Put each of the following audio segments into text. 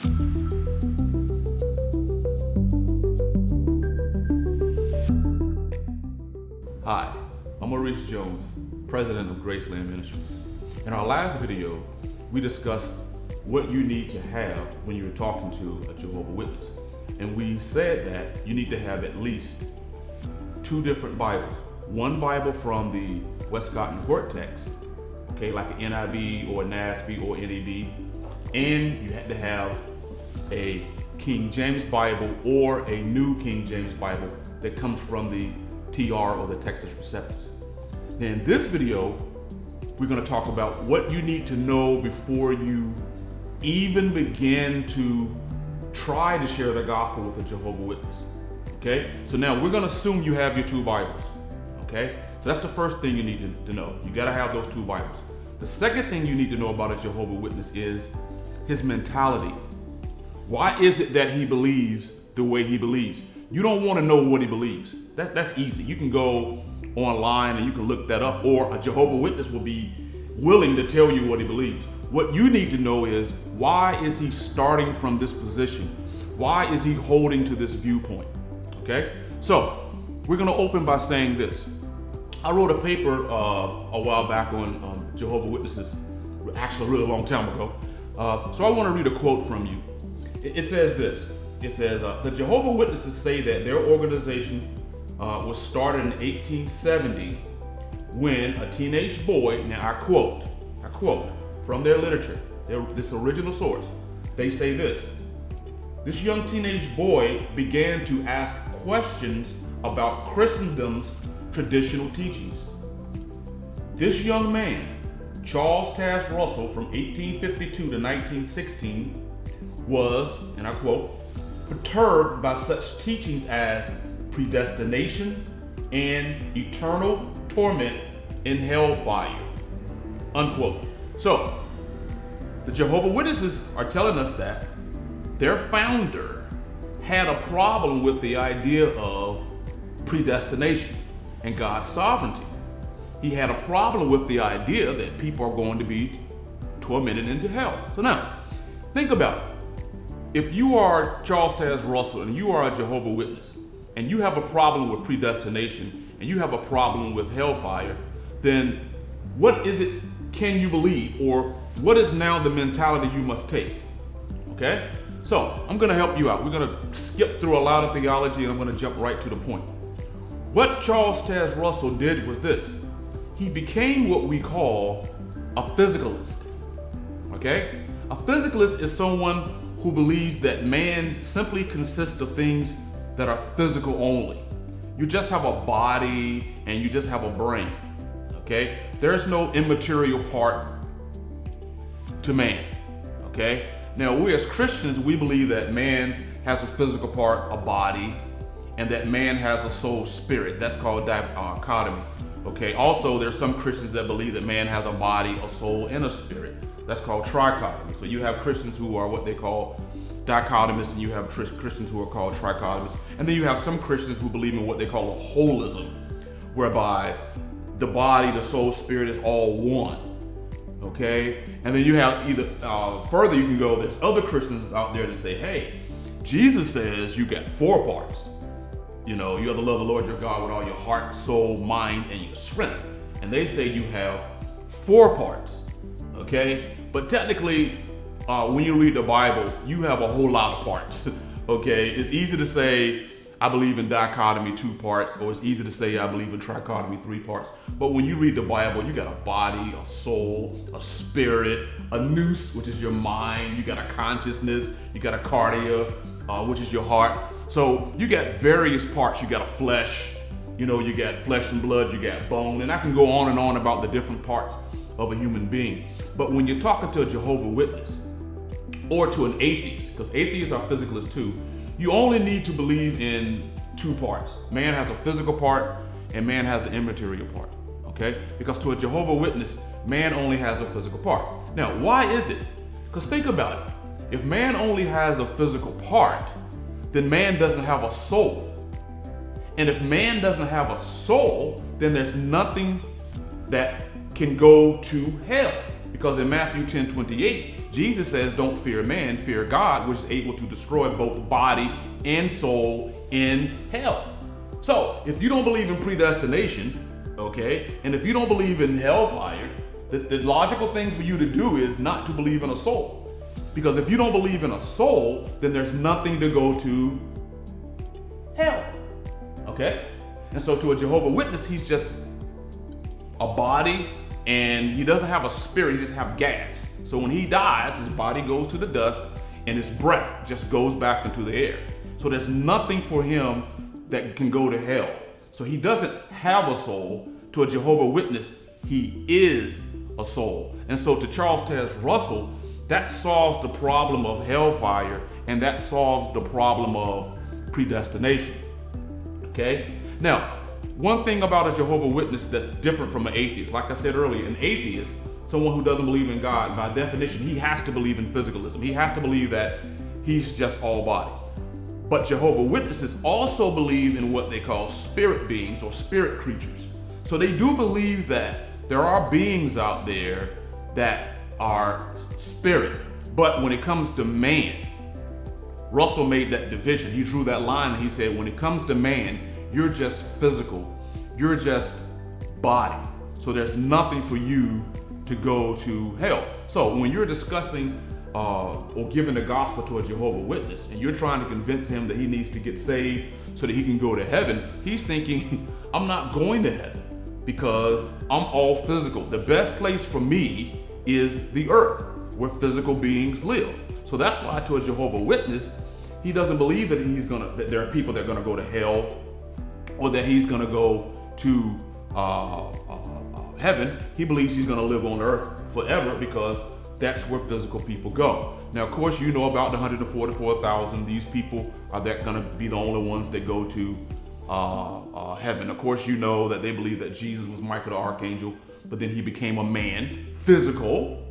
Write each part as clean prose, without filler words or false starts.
Hi, I'm Maurice Jones, president of Graceland Ministries. In our last video, we discussed what you need to have when you're talking to a Jehovah's Witness. And we said that you need to have at least 2 different Bibles. One Bible from the Westcott and Hort text, okay, like an NIV or a NASB or NEB, and you had to have a King James Bible or a New King James Bible that comes from the TR or the Texas Receptors. Now in this video, we're going to talk about what you need to know before you even begin to try to share the gospel with a Jehovah's Witness. Okay, so now we're going to assume you have your 2 Bibles. Okay, so that's the first thing you need to know. You got to have those 2 Bibles. The second thing you need to know about a Jehovah's Witness is his mentality. Why is it that he believes the way he believes? You don't want to know what he believes. That's easy. You can go online and you can look that up, or a Jehovah's Witness will be willing to tell you what he believes. What you need to know is, why is he starting from this position? Why is he holding to this viewpoint? Okay, so we're going to open by saying this. I wrote a paper a while back on Jehovah's Witnesses, actually a really long time ago. So I want to read a quote from you. It says this. It says, the Jehovah's Witnesses say that their organization was started in 1870 when a teenage boy, now I quote from their literature, this original source, they say this young teenage boy began to ask questions about Christendom's traditional teachings. This young man, Charles Taze Russell, from 1852 to 1916, was, and I quote, perturbed by such teachings as predestination and eternal torment in hellfire, unquote. So, the Jehovah's Witnesses are telling us that their founder had a problem with the idea of predestination and God's sovereignty. He had a problem with the idea that people are going to be tormented into hell. So now, think about it. If you are Charles Taze Russell and you are a Jehovah's Witness and you have a problem with predestination and you have a problem with hellfire, then what is it can you believe, or what is now the mentality you must take? Okay? So I'm going to help you out. We're going to skip through a lot of theology and I'm going to jump right to the point. What Charles Taze Russell did was this. He became what we call a physicalist. Okay? A physicalist is someone who believes that man simply consists of things that are physical only. You just have a body and you just have a brain. Okay? There's no immaterial part to man. Okay? Now, we as Christians, we believe that man has a physical part, a body, and that man has a soul, spirit. That's called dichotomy. Okay? Also, there's some Christians that believe that man has a body, a soul, and a spirit. That's called trichotomy. So you have Christians who are what they call dichotomists, and you have Christians who are called trichotomists. And then you have some Christians who believe in what they call a holism, whereby the body, the soul, spirit is all one. Okay? And then you have either, further you can go, there's other Christians out there that say, hey, Jesus says you got 4 parts. You know, you have to love the Lord your God with all your heart, soul, mind, and your strength. And they say you have 4 parts. Okay? But technically, when you read the Bible, you have a whole lot of parts. Okay? It's easy to say, I believe in dichotomy 2 parts, or it's easy to say I believe in trichotomy 3 parts. But when you read the Bible, you got a body, a soul, a spirit, a nous, which is your mind, you got a consciousness, you got a cardia, which is your heart. So you got various parts. You got a flesh, you know, you got flesh and blood, you got bone, and I can go on and on about the different parts of a human being. But when you're talking to a Jehovah's Witness or to an atheist, because atheists are physicalists too, you only need to believe in 2 parts. Man has a physical part and man has an immaterial part. Okay? Because to a Jehovah's Witness, man only has a physical part. Now, why is it? Because think about it. If man only has a physical part, then man doesn't have a soul. And if man doesn't have a soul, then there's nothing that can go to hell. Because in Matthew 10:28, Jesus says, don't fear man, fear God, which is able to destroy both body and soul in hell. So if you don't believe in predestination, okay, and if you don't believe in hellfire, the logical thing for you to do is not to believe in a soul. Because if you don't believe in a soul, then there's nothing to go to hell. Okay? And so to a Jehovah's Witness, he's just a body, and he doesn't have a spirit, he just have gas. So when he dies, his body goes to the dust and his breath just goes back into the air. So there's nothing for him that can go to hell. So he doesn't have a soul. To a Jehovah's Witness, he is a soul. And so to Charles Taze Russell, that solves the problem of hellfire, and that solves the problem of predestination. Okay? Now, one thing about a Jehovah's Witness that's different from an atheist, like I said earlier, an atheist, someone who doesn't believe in God, by definition, he has to believe in physicalism. He has to believe that he's just all body. But Jehovah's Witnesses also believe in what they call spirit beings or spirit creatures. So they do believe that there are beings out there that are spirit. But when it comes to man, Russell made that division. He drew that line and he said, when it comes to man, you're just physical. You're just body. So there's nothing for you to go to hell. So when you're discussing or giving the gospel to a Jehovah's Witness, and you're trying to convince him that he needs to get saved so that he can go to heaven, he's thinking, I'm not going to heaven because I'm all physical. The best place for me is the earth where physical beings live. So that's why to a Jehovah's Witness, he doesn't believe that there are people that are gonna go to hell or that he's gonna go to heaven. He believes he's gonna live on earth forever because that's where physical people go. Now, of course, you know about the 144,000. These people are gonna be the only ones that go to heaven. Of course, you know that they believe that Jesus was Michael the Archangel, but then he became a man, physical,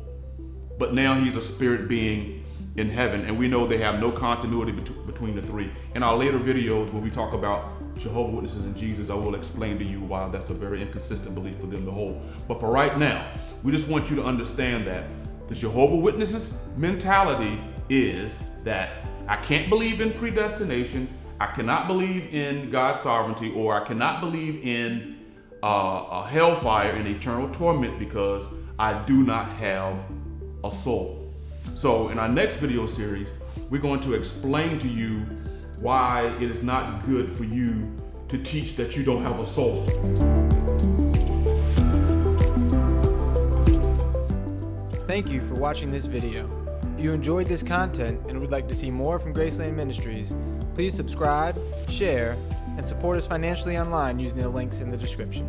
but now he's a spirit being in heaven. And we know they have no continuity between the three. In our later videos, when we talk about Jehovah's Witnesses and Jesus, I will explain to you why that's a very inconsistent belief for them to hold. But for right now, we just want you to understand that the Jehovah's Witnesses mentality is that I can't believe in predestination, I cannot believe in God's sovereignty, or I cannot believe in a hellfire and eternal torment because I do not have a soul. So in our next video series, we're going to explain to you why it is not good for you to teach that you don't have a soul. Thank you for watching this video. If you enjoyed this content and would like to see more from Graceland Ministries, please subscribe, share, and support us financially online using the links in the description.